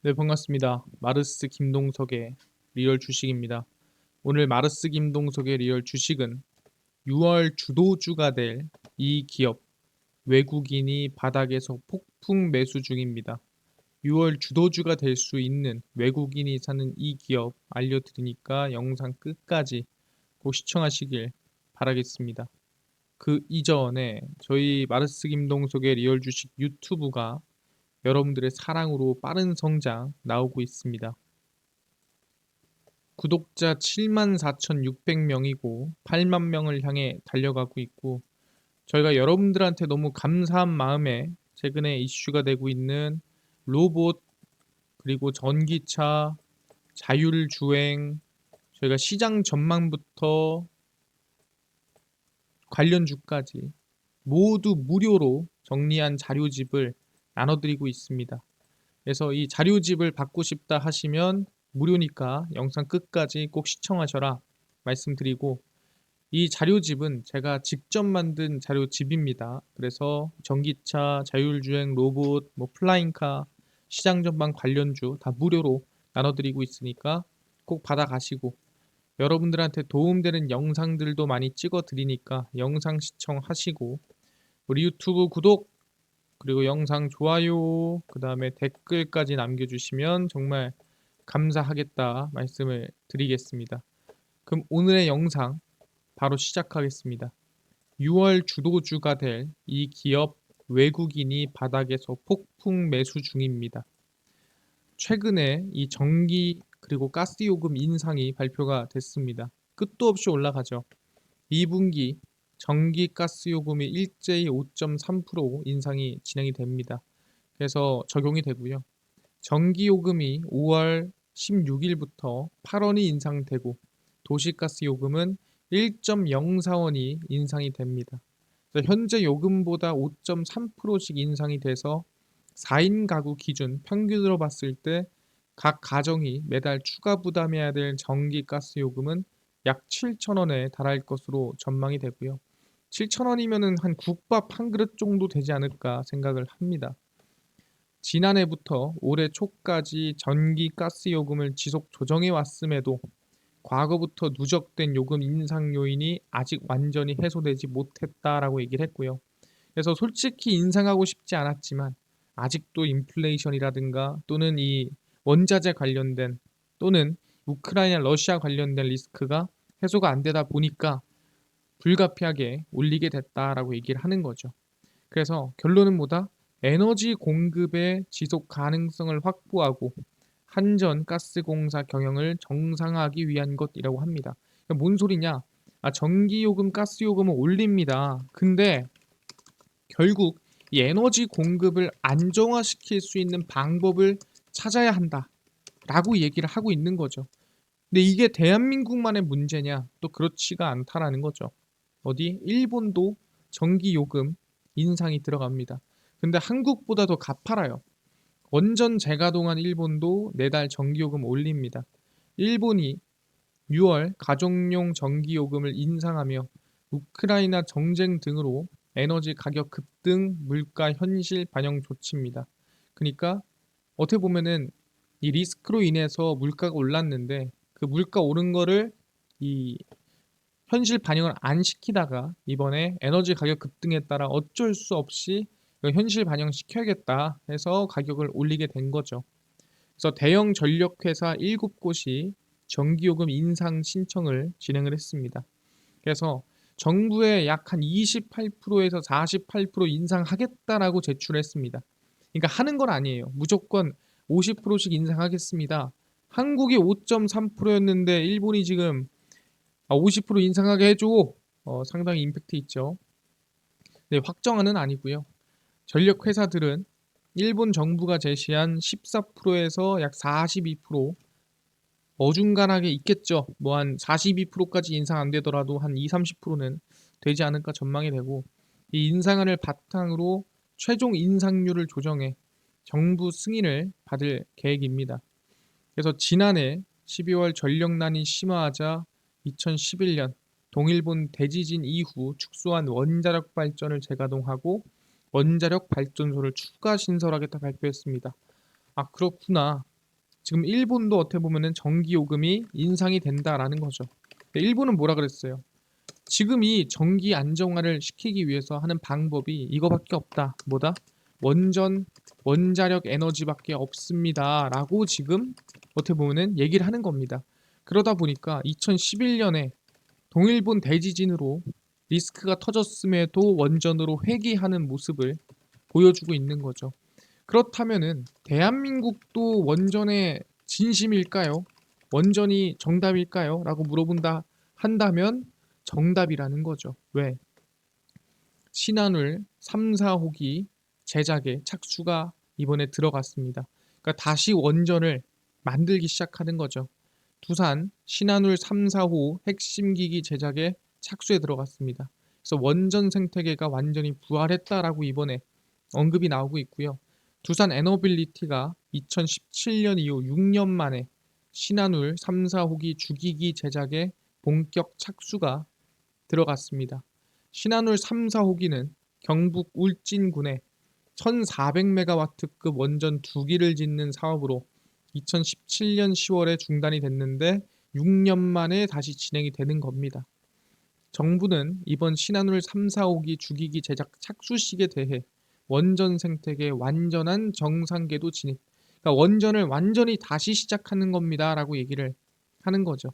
네, 반갑습니다. 마르스 김동석의 리얼 주식입니다. 오늘 마르스 김동석의 리얼 주식은 6월 주도주가 될 이 기업, 외국인이 바닥에서 폭풍 매수 중입니다. 6월 주도주가 될 수 있는 외국인이 사는 이 기업 알려드리니까 영상 끝까지 꼭 시청하시길 바라겠습니다. 그 이전에 저희 마르스 김동석의 리얼 주식 유튜브가 여러분들의 사랑으로 빠른 성장 나오고 있습니다. 구독자 74,600명이고 8만 명을 향해 달려가고 있고, 저희가 여러분들한테 너무 감사한 마음에 최근에 이슈가 되고 있는 로봇, 그리고 전기차, 자율주행, 저희가 시장 전망부터 관련주까지 모두 무료로 정리한 자료집을 나눠드리고 있습니다. 그래서 이 자료집을 받고 싶다 하시면 무료니까 영상 끝까지 꼭 시청하셔라 말씀드리고, 이 자료집은 제가 직접 만든 자료집입니다. 그래서 전기차, 자율주행, 로봇, 플라잉카, 시장 전망 관련주 다 무료로 나눠드리고 있으니까 꼭 받아가시고, 여러분들한테 도움되는 영상들도 많이 찍어 드리니까 영상 시청하시고, 우리 유튜브 구독, 그리고 영상 좋아요, 그 다음에 댓글까지 남겨주시면 정말 감사하겠다 말씀을 드리겠습니다. 그럼 오늘의 영상 바로 시작하겠습니다. 6월 주도주가 될 이 기업, 외국인이 바닥에서 폭풍 매수 중입니다. 최근에 이 전기 그리고 가스 요금 인상이 발표가 됐습니다. 끝도 없이 올라가죠. 2분기 전기 가스 요금이 일제히 5.3% 인상이 진행이 됩니다. 그래서 적용이 되고요. 전기 요금이 5월 16일부터 8원이 인상되고, 도시가스 요금은 1.04원이 인상이 됩니다. 그래서 현재 요금보다 5.3%씩 인상이 돼서 4인 가구 기준 평균으로 봤을 때 각 가정이 매달 추가 부담해야 될 전기가스 요금은 약 7,000원에 달할 것으로 전망이 되고요. 7,000원이면은 한 국밥 한 그릇 정도 되지 않을까 생각을 합니다. 지난해부터 올해 초까지 전기 가스 요금을 지속 조정해 왔음에도 과거부터 누적된 요금 인상 요인이 아직 완전히 해소되지 못했다라고 얘기를 했고요. 그래서 솔직히 인상하고 싶지 않았지만 아직도 인플레이션이라든가 또는 이 원자재 관련된 또는 우크라이나 러시아 관련된 리스크가 해소가 안 되다 보니까 불가피하게 올리게 됐다라고 얘기를 하는 거죠. 그래서 결론은 뭐다? 에너지 공급의 지속 가능성을 확보하고 한전 가스공사 경영을 정상화하기 위한 것이라고 합니다. 그러니까 뭔 소리냐? 전기요금, 가스요금을 올립니다. 근데 결국 이 에너지 공급을 안정화시킬 수 있는 방법을 찾아야 한다라고 얘기를 하고 있는 거죠. 근데 이게 대한민국만의 문제냐? 또 그렇지가 않다라는 거죠. 어디? 일본도 전기요금 인상이 들어갑니다. 근데 한국보다 더 가파라요. 원전 재가동한 일본도 내달 전기요금 올립니다. 일본이 6월 가정용 전기요금을 인상하며 우크라이나 정쟁 등으로 에너지 가격 급등, 물가 현실 반영 조치입니다. 그러니까 어떻게 보면은 이 리스크로 인해서 물가가 올랐는데 그 물가 오른 거를 이 현실 반영을 안 시키다가 이번에 에너지 가격 급등에 따라 어쩔 수 없이 이거 현실 반영시켜야겠다 해서 가격을 올리게 된 거죠. 그래서 대형 전력회사 7곳이 전기요금 인상 신청을 진행을 했습니다. 그래서 정부에 약 한 28%에서 48% 인상하겠다라고 제출했습니다. 그러니까 하는 건 아니에요. 무조건 50%씩 인상하겠습니다. 한국이 5.3%였는데 일본이 지금 50% 인상하게 해줘. 상당히 임팩트 있죠. 네, 확정안은 아니고요. 전력 회사들은 일본 정부가 제시한 14%에서 약 42%, 어중간하게 있겠죠. 뭐 한 42%까지 인상 안 되더라도 한 2, 30%는 되지 않을까 전망이 되고, 이 인상안을 바탕으로 최종 인상률을 조정해 정부 승인을 받을 계획입니다. 그래서 지난해 12월 전력난이 심화하자 2011년 동일본 대지진 이후 축소한 원자력 발전을 재가동하고 원자력 발전소를 추가 신설하겠다 발표했습니다. 아, 그렇구나. 지금 일본도 어떻게 보면은 전기 요금이 인상이 된다라는 거죠. 일본은 뭐라 그랬어요? 지금 이 전기 안정화를 시키기 위해서 하는 방법이 이거밖에 없다. 뭐다? 원전, 원자력 에너지밖에 없습니다라고 지금 어떻게 보면은 얘기를 하는 겁니다. 그러다 보니까 2011년에 동일본 대지진으로 리스크가 터졌음에도 원전으로 회귀하는 모습을 보여주고 있는 거죠. 그렇다면은 대한민국도 원전의 진심일까요? 원전이 정답일까요? 라고 물어본다 한다면 정답이라는 거죠. 왜? 신한울 3, 4호기 제작에 착수가 이번에 들어갔습니다. 그러니까 다시 원전을 만들기 시작하는 거죠. 두산 신한울 3, 4호 핵심 기기 제작에 착수에 들어갔습니다. 그래서 원전 생태계가 완전히 부활했다라고 이번에 언급이 나오고 있고요. 두산 에너빌리티가 2017년 이후 6년 만에 신한울 3, 4호기 주기기 제작에 본격 착수가 들어갔습니다. 신한울 3, 4호기는 경북 울진군에 1400메가와트급 원전 2기를 짓는 사업으로 2017년 10월에 중단이 됐는데 6년 만에 다시 진행이 되는 겁니다. 정부는 이번 신한울 3, 4호기 주기기 제작 착수식에 대해 원전 생태계 완전한 정상궤도 진입, 그러니까 원전을 완전히 다시 시작하는 겁니다 라고 얘기를 하는 거죠.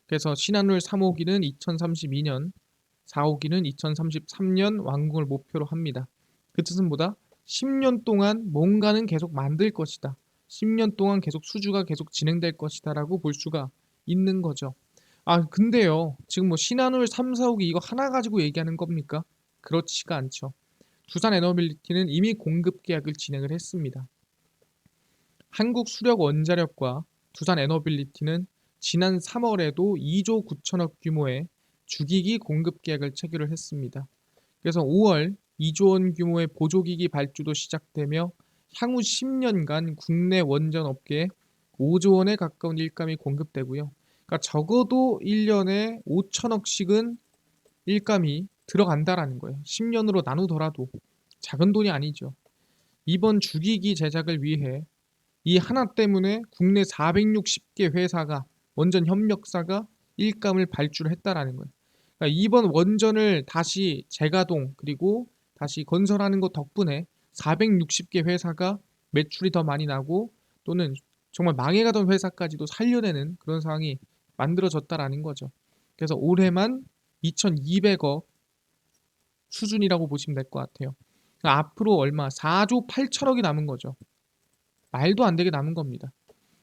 그래서 신한울 3호기는 2032년, 4호기는 2033년 완공을 목표로 합니다. 그 뜻은 뭐다? 10년 동안 뭔가는 계속 만들 것이다. 10년 동안 계속 수주가 계속 진행될 것이다 라고 볼 수가 있는 거죠. 아, 근데요. 지금 뭐 신한울 3, 4호기 이거 하나 가지고 얘기하는 겁니까? 그렇지가 않죠. 두산 에너빌리티는 이미 공급 계약을 진행을 했습니다. 한국수력원자력과 두산 에너빌리티는 지난 3월에도 2조 9천억 규모의 주기기 공급 계약을 체결을 했습니다. 그래서 5월 2조 원 규모의 보조기기 발주도 시작되며 향후 10년간 국내 원전 업계에 5조 원에 가까운 일감이 공급되고요. 그러니까 적어도 1년에 5천억씩은 일감이 들어간다라는 거예요. 10년으로 나누더라도 작은 돈이 아니죠. 이번 주기기 제작을 위해 이 하나 때문에 국내 460개 회사가 원전 협력사가 일감을 발주를 했다라는 거예요. 그러니까 이번 원전을 다시 재가동 그리고 다시 건설하는 것 덕분에 460개 회사가 매출이 더 많이 나고 또는 정말 망해가던 회사까지도 살려내는 그런 상황이 만들어졌다라는 거죠. 그래서 올해만 2,200억 수준이라고 보시면 될 것 같아요. 그러니까 앞으로 얼마? 4조 8천억이 남은 거죠. 말도 안 되게 남은 겁니다.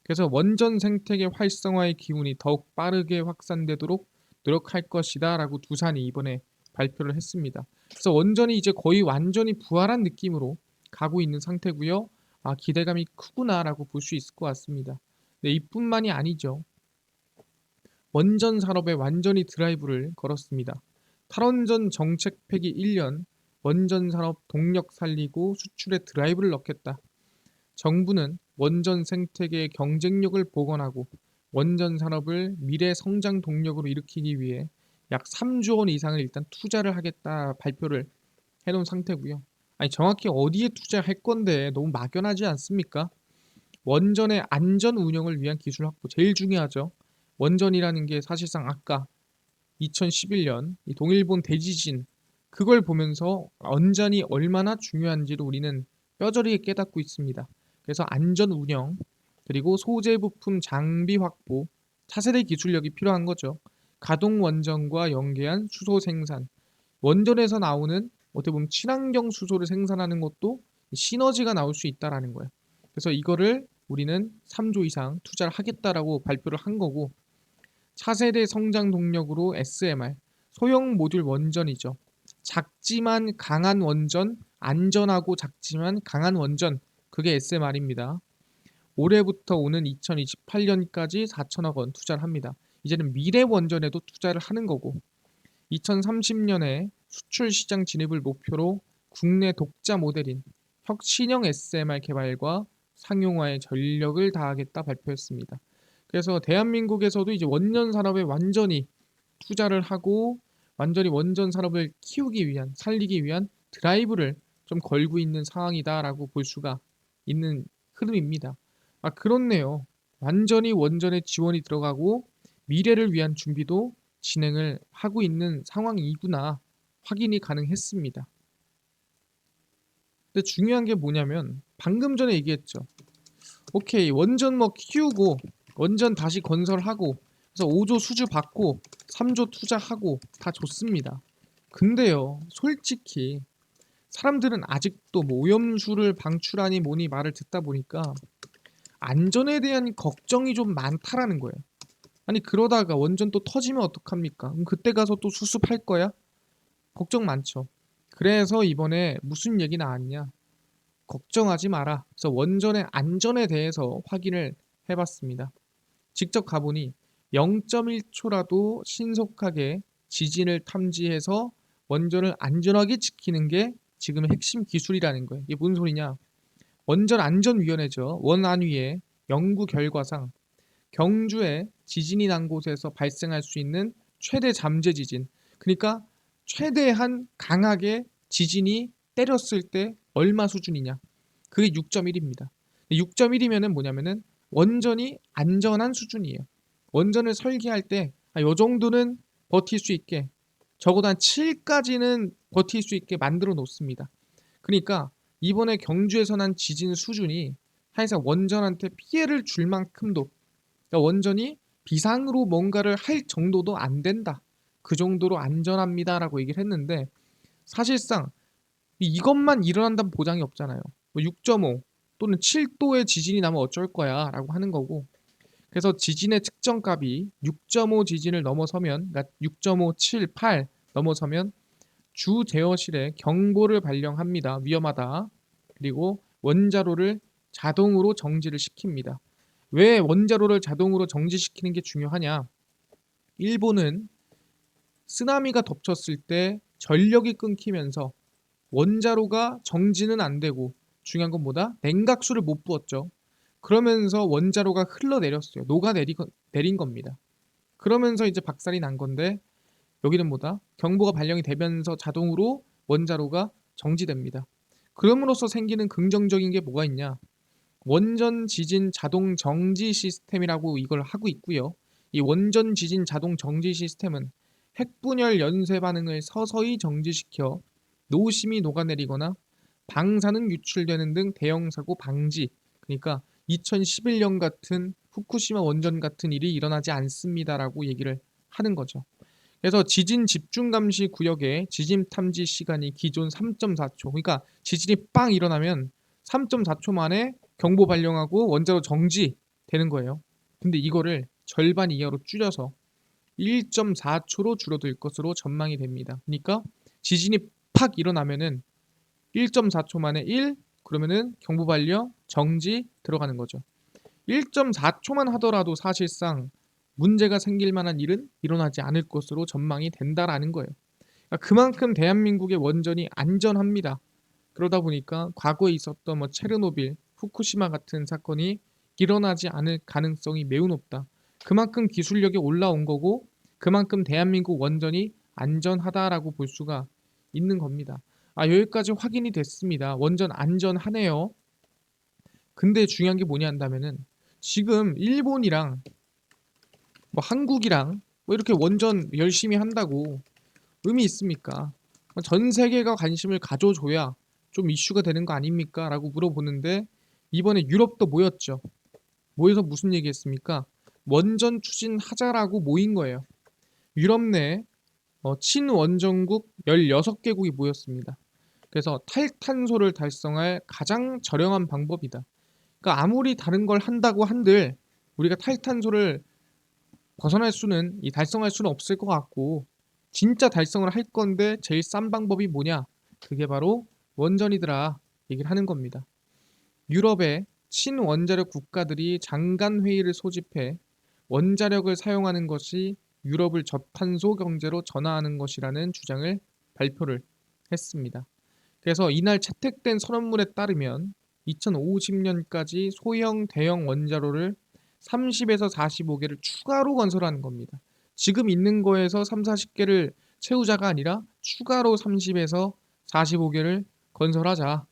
그래서 원전 생태계 활성화의 기운이 더욱 빠르게 확산되도록 노력할 것이다 라고 두산이 이번에 발표를 했습니다. 그래서 원전이 이제 거의 완전히 부활한 느낌으로 가고 있는 상태고요. 아, 기대감이 크구나 라고 볼 수 있을 것 같습니다. 네, 이뿐만이 아니죠. 원전 산업에 완전히 드라이브를 걸었습니다. 탈원전 정책 폐기 1년, 원전 산업 동력 살리고 수출에 드라이브를 넣겠다. 정부는 원전 생태계의 경쟁력을 복원하고 원전 산업을 미래 성장 동력으로 일으키기 위해 약 3조 원 이상을 일단 투자를 하겠다 발표를 해놓은 상태고요. 아니 정확히 어디에 투자할 건데 너무 막연하지 않습니까? 원전의 안전 운영을 위한 기술 확보 제일 중요하죠. 원전이라는 게 사실상 아까 2011년 이 동일본 대지진 그걸 보면서 원전이 얼마나 중요한지를 우리는 뼈저리게 깨닫고 있습니다. 그래서 안전 운영 그리고 소재 부품 장비 확보 차세대 기술력이 필요한 거죠. 가동 원전과 연계한 수소 생산 원전에서 나오는 어떻게 보면 친환경 수소를 생산하는 것도 시너지가 나올 수 있다라는 거예요. 그래서 이거를 우리는 3조 이상 투자를 하겠다라고 발표를 한 거고 차세대 성장 동력으로 SMR 소형 모듈 원전이죠. 작지만 강한 원전, 안전하고 작지만 강한 원전 그게 SMR입니다. 올해부터 오는 2028년까지 4천억 원 투자를 합니다. 이제는 미래 원전에도 투자를 하는 거고 2030년에 수출 시장 진입을 목표로 국내 독자 모델인 혁신형 SMR 개발과 상용화에 전력을 다하겠다 발표했습니다. 그래서 대한민국에서도 이제 원전 산업에 완전히 투자를 하고 완전히 원전 산업을 키우기 위한 살리기 위한 드라이브를 좀 걸고 있는 상황이다라고 볼 수가 있는 흐름입니다. 아 그렇네요. 완전히 원전에 지원이 들어가고 미래를 위한 준비도 진행을 하고 있는 상황이구나 확인이 가능했습니다. 근데 중요한 게 뭐냐면 방금 전에 얘기했죠. 오케이, 원전 뭐 키우고 원전 다시 건설하고 그래서 5조 수주 받고 3조 투자하고 다 좋습니다. 근데요, 솔직히 사람들은 아직도 뭐 오염수를 방출하니 뭐니 말을 듣다 보니까 안전에 대한 걱정이 좀 많다라는 거예요. 아니 그러다가 원전 또 터지면 어떡합니까? 그럼 그때 가서 또 수습할 거야? 걱정 많죠. 그래서 이번에 무슨 얘기 나왔냐? 걱정하지 마라. 그래서 원전의 안전에 대해서 확인을 해봤습니다. 직접 가보니 0.1초라도 신속하게 지진을 탐지해서 원전을 안전하게 지키는 게 지금의 핵심 기술이라는 거예요. 이게 무슨 소리냐? 원전안전위원회죠. 원안위의 연구 결과상 경주에 지진이 난 곳에서 발생할 수 있는 최대 잠재 지진, 그러니까 최대한 강하게 지진이 때렸을 때 얼마 수준이냐, 그게 6.1입니다. 6.1이면은 뭐냐면은 원전이 안전한 수준이에요. 원전을 설계할 때 요 정도는 버틸 수 있게, 적어도 한 7까지는 버틸 수 있게 만들어 놓습니다. 그러니까 이번에 경주에서 난 지진 수준이 사실상 원전한테 피해를 줄 만큼도, 그러니까 원전이 비상으로 뭔가를 할 정도도 안 된다. 그 정도로 안전합니다라고 얘기를 했는데 사실상 이것만 일어난다는 보장이 없잖아요. 뭐 6.5 또는 7도의 지진이 나면 어쩔 거야 라고 하는 거고, 그래서 지진의 측정값이 6.5 지진을 넘어서면, 그러니까 6.5, 7, 8 넘어서면 주 제어실에 경보를 발령합니다. 위험하다. 그리고 원자로를 자동으로 정지를 시킵니다. 왜 원자로를 자동으로 정지시키는 게 중요하냐? 일본은 쓰나미가 덮쳤을 때 전력이 끊기면서 원자로가 정지는 안 되고, 중요한 건 뭐다? 냉각수를 못 부었죠. 그러면서 원자로가 흘러내렸어요. 내린 겁니다. 그러면서 이제 박살이 난 건데, 여기는 뭐다? 경보가 발령이 되면서 자동으로 원자로가 정지됩니다. 그럼으로써 생기는 긍정적인 게 뭐가 있냐? 원전 지진 자동 정지 시스템이라고 이걸 하고 있고요. 이 원전 지진 자동 정지 시스템은 핵분열 연쇄 반응을 서서히 정지시켜 노심이 녹아내리거나 방사능 유출되는 등 대형 사고 방지, 그러니까 2011년 같은 후쿠시마 원전 같은 일이 일어나지 않습니다라고 얘기를 하는 거죠. 그래서 지진 집중 감시 구역의 지진 탐지 시간이 기존 3.4초, 그러니까 지진이 빵 일어나면 3.4초 만에 경보 발령하고 원자로 정지되는 거예요. 근데 이거를 절반 이하로 줄여서 1.4초로 줄어들 것으로 전망이 됩니다. 그러니까 지진이 팍 일어나면은 1.4초 만에 1, 그러면은 경보 발령 정지 들어가는 거죠. 1.4초만 하더라도 사실상 문제가 생길 만한 일은 일어나지 않을 것으로 전망이 된다라는 거예요. 그러니까 그만큼 대한민국의 원전이 안전합니다. 그러다 보니까 과거에 있었던 뭐 체르노빌, 후쿠시마 같은 사건이 일어나지 않을 가능성이 매우 높다. 그만큼 기술력이 올라온 거고 그만큼 대한민국 원전이 안전하다라고 볼 수가 있는 겁니다. 여기까지 확인이 됐습니다. 원전 안전하네요. 근데 중요한 게 뭐냐 한다면은 지금 일본이랑 뭐 한국이랑 뭐 이렇게 원전 열심히 한다고 의미 있습니까? 전 세계가 관심을 가져줘야 좀 이슈가 되는 거 아닙니까? 라고 물어보는데 이번에 유럽도 모였죠. 모여서 무슨 얘기했습니까? 원전 추진하자라고 모인 거예요. 유럽 내 친원전국 16개국이 모였습니다. 그래서 탈탄소를 달성할 가장 저렴한 방법이다. 그러니까 아무리 다른 걸 한다고 한들 우리가 탈탄소를 달성할 수는 없을 것 같고, 진짜 달성을 할 건데 제일 싼 방법이 뭐냐? 그게 바로 원전이더라 얘기를 하는 겁니다. 유럽의 친원자력 국가들이 장관 회의를 소집해 원자력을 사용하는 것이 유럽을 저탄소 경제로 전환하는 것이라는 주장을 발표를 했습니다. 그래서 이날 채택된 선언문에 따르면 2050년까지 소형 대형 원자로를 30에서 45개를 추가로 건설하는 겁니다. 지금 있는 거에서 3, 40개를 채우자가 아니라 추가로 30에서 45개를 건설하자.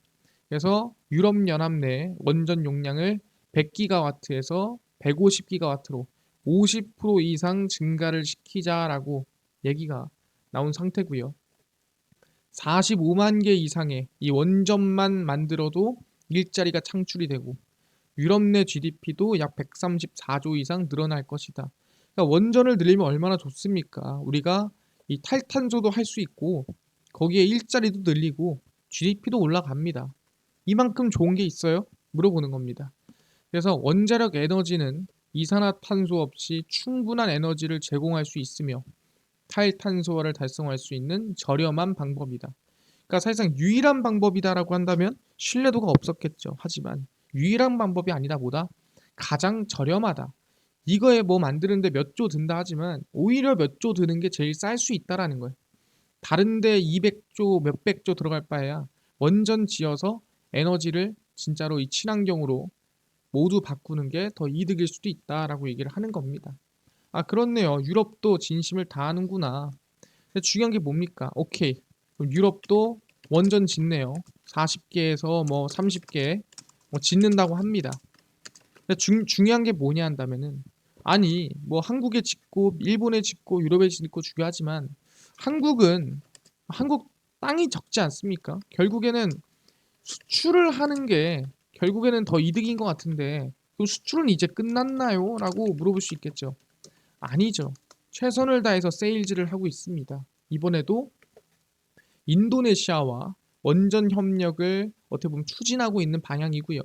그래서 유럽연합 내 원전 용량을 100기가와트에서 150기가와트로 50% 이상 증가를 시키자라고 얘기가 나온 상태고요. 45만 개 이상의 이 원전만 만들어도 일자리가 창출이 되고 유럽 내 GDP도 약 134조 이상 늘어날 것이다. 그러니까 원전을 늘리면 얼마나 좋습니까? 우리가 이 탈탄소도 할 수 있고 거기에 일자리도 늘리고 GDP도 올라갑니다. 이만큼 좋은 게 있어요? 물어보는 겁니다. 그래서 원자력 에너지는 이산화탄소 없이 충분한 에너지를 제공할 수 있으며 탈탄소화를 달성할 수 있는 저렴한 방법이다. 그러니까 사실상 유일한 방법이다라고 한다면 신뢰도가 없었겠죠. 하지만 유일한 방법이 아니다 보다 가장 저렴하다. 이거에 뭐 만드는데 몇 조 든다 하지만 오히려 몇 조 드는 게 제일 쌀 수 있다라는 거예요. 다른데 200조 몇백 조 들어갈 바에야 원전 지어서 에너지를 진짜로 이 친환경으로 모두 바꾸는 게 더 이득일 수도 있다라고 얘기를 하는 겁니다. 아, 그렇네요. 유럽도 진심을 다하는구나. 근데 중요한 게 뭡니까? 오케이. 그럼 유럽도 원전 짓네요. 40개에서 뭐 30개 뭐 짓는다고 합니다. 근데 중요한 게 뭐냐 한다면은 아니 뭐 한국에 짓고 일본에 짓고 유럽에 짓고 중요하지만 한국 땅이 적지 않습니까? 결국에는 수출을 하는 게 결국에는 더 이득인 것 같은데 그럼 수출은 이제 끝났나요? 라고 물어볼 수 있겠죠. 아니죠. 최선을 다해서 세일즈를 하고 있습니다. 이번에도 인도네시아와 원전 협력을 어떻게 보면 추진하고 있는 방향이고요.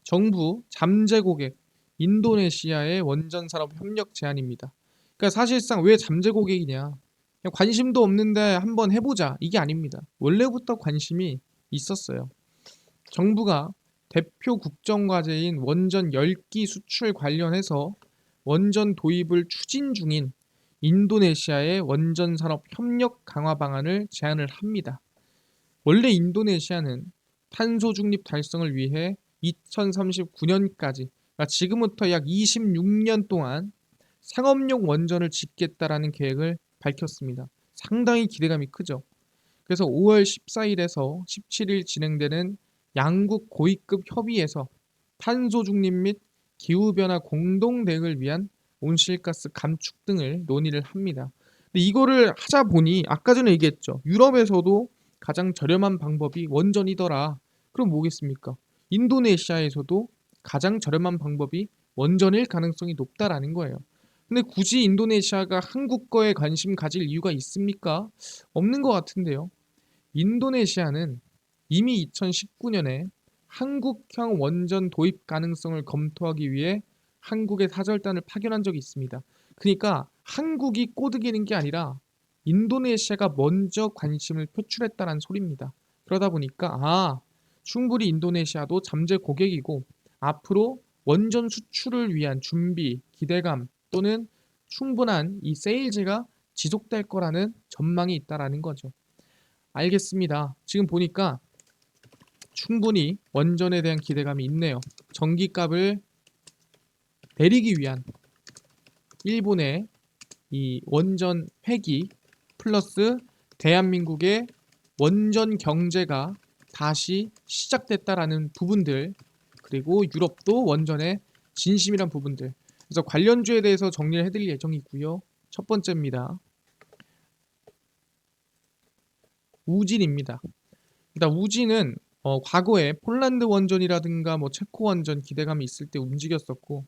정부 잠재 고객 인도네시아의 원전 산업 협력 제안입니다. 그러니까 사실상 왜 잠재 고객이냐? 그냥 관심도 없는데 한번 해보자 이게 아닙니다. 원래부터 관심이 있었어요. 정부가 대표 국정과제인 원전 10기 수출 관련해서 원전 도입을 추진 중인 인도네시아의 원전 산업 협력 강화 방안을 제안을 합니다. 원래 인도네시아는 탄소 중립 달성을 위해 2039년까지, 그러니까 지금부터 약 26년 동안 상업용 원전을 짓겠다라는 계획을 밝혔습니다. 상당히 기대감이 크죠. 그래서 5월 14일에서 17일 진행되는 양국 고위급 협의에서 탄소 중립 및 기후변화 공동 대응을 위한 온실가스 감축 등을 논의를 합니다. 근데 이거를 하자 보니 아까 전에 얘기했죠. 유럽에서도 가장 저렴한 방법이 원전이더라. 그럼 뭐겠습니까? 인도네시아에서도 가장 저렴한 방법이 원전일 가능성이 높다라는 거예요. 근데 굳이 인도네시아가 한국 거에 관심 가질 이유가 있습니까? 없는 것 같은데요. 인도네시아는 이미 2019년에 한국형 원전 도입 가능성을 검토하기 위해 한국에 사절단을 파견한 적이 있습니다. 그러니까 한국이 꼬드기는 게 아니라 인도네시아가 먼저 관심을 표출했다는 소리입니다. 그러다 보니까 충분히 인도네시아도 잠재 고객이고 앞으로 원전 수출을 위한 준비, 기대감 또는 충분한 이 세일즈가 지속될 거라는 전망이 있다라는 거죠. 알겠습니다. 지금 보니까 충분히 원전에 대한 기대감이 있네요. 전기값을 내리기 위한 일본의 이 원전 폐기 플러스 대한민국의 원전 경제가 다시 시작됐다라는 부분들, 그리고 유럽도 원전에 진심이란 부분들, 그래서 관련주에 대해서 정리를 해드릴 예정이고요. 첫 번째입니다. 우진입니다. 일단 우진은 과거에 폴란드 원전이라든가 뭐 체코 원전 기대감이 있을 때 움직였었고,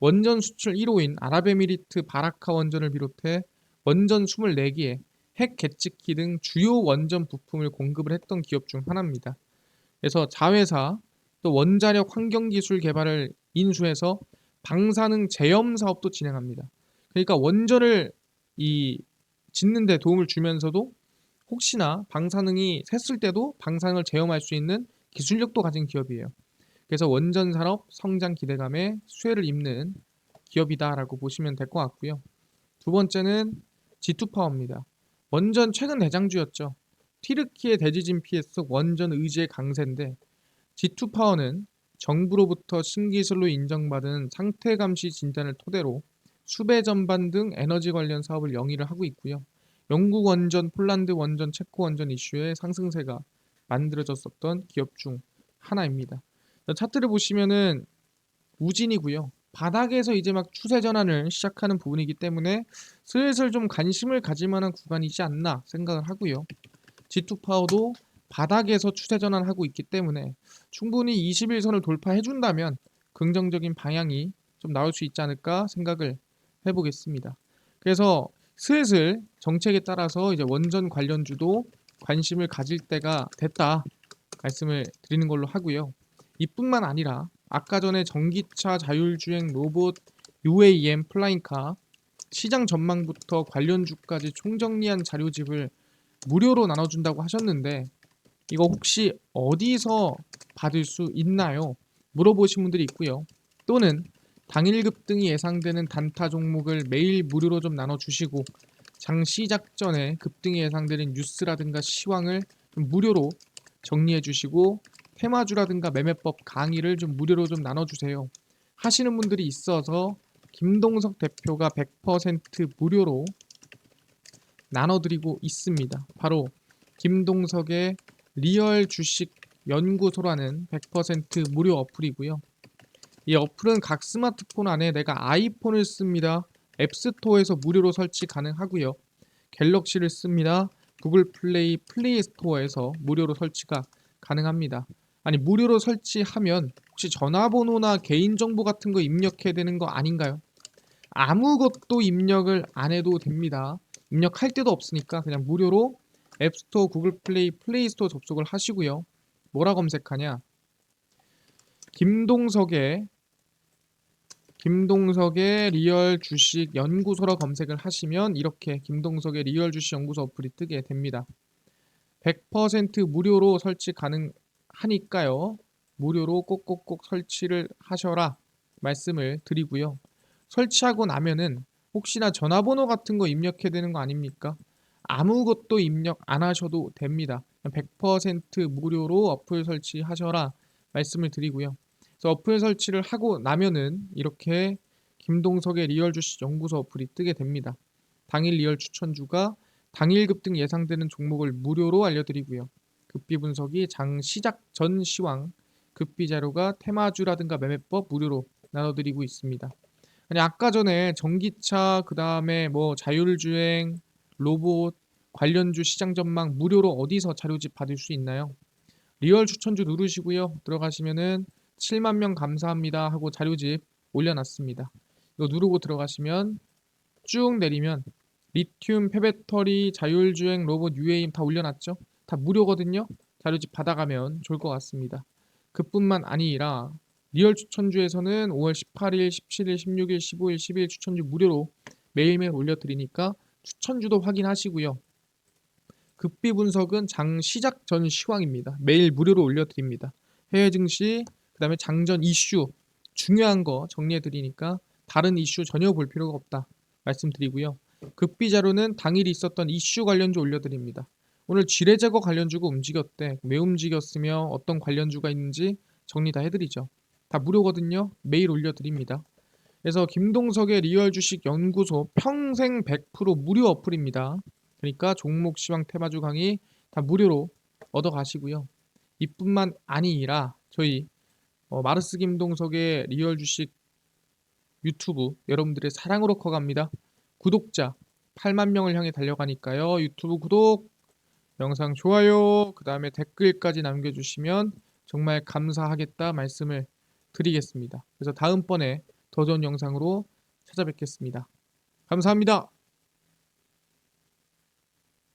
원전 수출 1호인 아랍에미리트 바라카 원전을 비롯해 원전 24기에 핵 계측기 등 주요 원전 부품을 공급을 했던 기업 중 하나입니다. 그래서 자회사 또 원자력 환경기술 개발을 인수해서 방사능 제염 사업도 진행합니다. 그러니까 원전을 이 짓는 데 도움을 주면서도 혹시나 방사능이 샜을 때도 방사능을 제어할 수 있는 기술력도 가진 기업이에요. 그래서 원전 산업 성장 기대감에 수혜를 입는 기업이다라고 보시면 될 것 같고요. 두 번째는 G2파워입니다. 원전 최근 대장주였죠. 튀르키예 대지진 피해 속 원전 의지의 강세인데 G2파워는 정부로부터 신기술로 인정받은 상태 감시 진단을 토대로 수배 전반 등 에너지 관련 사업을 영위를 하고 있고요. 영국 원전, 폴란드 원전, 체코 원전 이슈의 상승세가 만들어졌었던 기업 중 하나입니다. 차트를 보시면은 우진이고요. 바닥에서 이제 막 추세 전환을 시작하는 부분이기 때문에 슬슬 좀 관심을 가질 만한 구간이지 않나 생각을 하고요. G2파워도 바닥에서 추세 전환하고 있기 때문에 충분히 21선을 돌파해 준다면 긍정적인 방향이 좀 나올 수 있지 않을까 생각을 해보겠습니다. 그래서 슬슬 정책에 따라서 이제 원전 관련주도 관심을 가질 때가 됐다 말씀을 드리는 걸로 하고요. 이뿐만 아니라 아까 전에 전기차, 자율주행, 로봇, UAM, 플라잉카 시장 전망부터 관련주까지 총정리한 자료집을 무료로 나눠준다고 하셨는데 이거 혹시 어디서 받을 수 있나요? 물어보신 분들이 있고요. 또는 당일 급등이 예상되는 단타 종목을 매일 무료로 좀 나눠주시고 장 시작 전에 급등이 예상되는 뉴스라든가 시황을 좀 무료로 정리해 주시고 테마주라든가 매매법 강의를 좀 무료로 좀 나눠주세요. 하시는 분들이 있어서 김동석 대표가 100% 무료로 나눠드리고 있습니다. 바로 김동석의 리얼 주식 연구소라는 100% 무료 어플이고요. 이 어플은 각 스마트폰 안에 내가 아이폰을 씁니다. 앱스토어에서 무료로 설치 가능하고요. 갤럭시를 씁니다. 구글 플레이, 플레이 스토어에서 무료로 설치가 가능합니다. 아니 무료로 설치하면 혹시 전화번호나 개인정보 같은 거 입력해야 되는 거 아닌가요? 아무것도 입력을 안 해도 됩니다. 입력할 데도 없으니까 그냥 무료로 앱스토어, 구글 플레이, 플레이 스토어 접속을 하시고요. 뭐라 검색하냐? 김동석의 리얼 주식 연구소라 검색을 하시면 이렇게 김동석의 리얼 주식 연구소 어플이 뜨게 됩니다. 100% 무료로 설치 가능하니까요. 무료로 꼭꼭꼭 설치를 하셔라 말씀을 드리고요. 설치하고 나면은 혹시나 전화번호 같은 거 입력해야 되는 거 아닙니까? 아무것도 입력 안 하셔도 됩니다. 100% 무료로 어플 설치하셔라 말씀을 드리고요. 그래서 어플 설치를 하고 나면은 이렇게 김동석의 리얼 주식 연구소 어플이 뜨게 됩니다. 당일 리얼 추천주가 당일 급등 예상되는 종목을 무료로 알려드리고요. 급비 분석이 장 시작 전 시황, 급비 자료가 테마주라든가 매매법 무료로 나눠드리고 있습니다. 아니 아까 전에 전기차 그다음에 뭐 자율주행, 로봇 관련주 시장 전망 무료로 어디서 자료집 받을 수 있나요? 리얼 추천주 누르시고요. 들어가시면은 7만 명 감사합니다 하고 자료집 올려놨습니다. 이거 누르고 들어가시면 쭉 내리면 리튬, 폐배터리, 자율주행, 로봇, UAM 다 올려놨죠? 다 무료거든요. 자료집 받아가면 좋을 것 같습니다. 그뿐만 아니라 리얼 추천주에서는 5월 18일, 17일, 16일, 15일, 10일 추천주 무료로 매일매일 올려드리니까 추천주도 확인하시고요. 급비 분석은 장 시작 전 시황입니다. 매일 무료로 올려드립니다. 해외 증시, 그 다음에 장전 이슈 중요한 거 정리해드리니까 다른 이슈 전혀 볼 필요가 없다 말씀드리고요. 급비 자료는 당일 있었던 이슈 관련주 올려드립니다. 오늘 지뢰 제거 관련주가 움직였대. 왜 움직였으며 어떤 관련주가 있는지 정리 다 해드리죠. 다 무료거든요. 매일 올려드립니다. 그래서 김동석의 리얼 주식 연구소 평생 100% 무료 어플입니다. 그러니까 종목 시황 테마주 강의 다 무료로 얻어 가시고요. 이뿐만 아니라 저희 마르스 김동석의 리얼 주식 유튜브 여러분들의 사랑으로 커갑니다. 구독자 8만 명을 향해 달려가니까요. 유튜브 구독, 영상 좋아요, 그 다음에 댓글까지 남겨주시면 정말 감사하겠다 말씀을 드리겠습니다. 그래서 다음번에 더 좋은 영상으로 찾아뵙겠습니다. 감사합니다.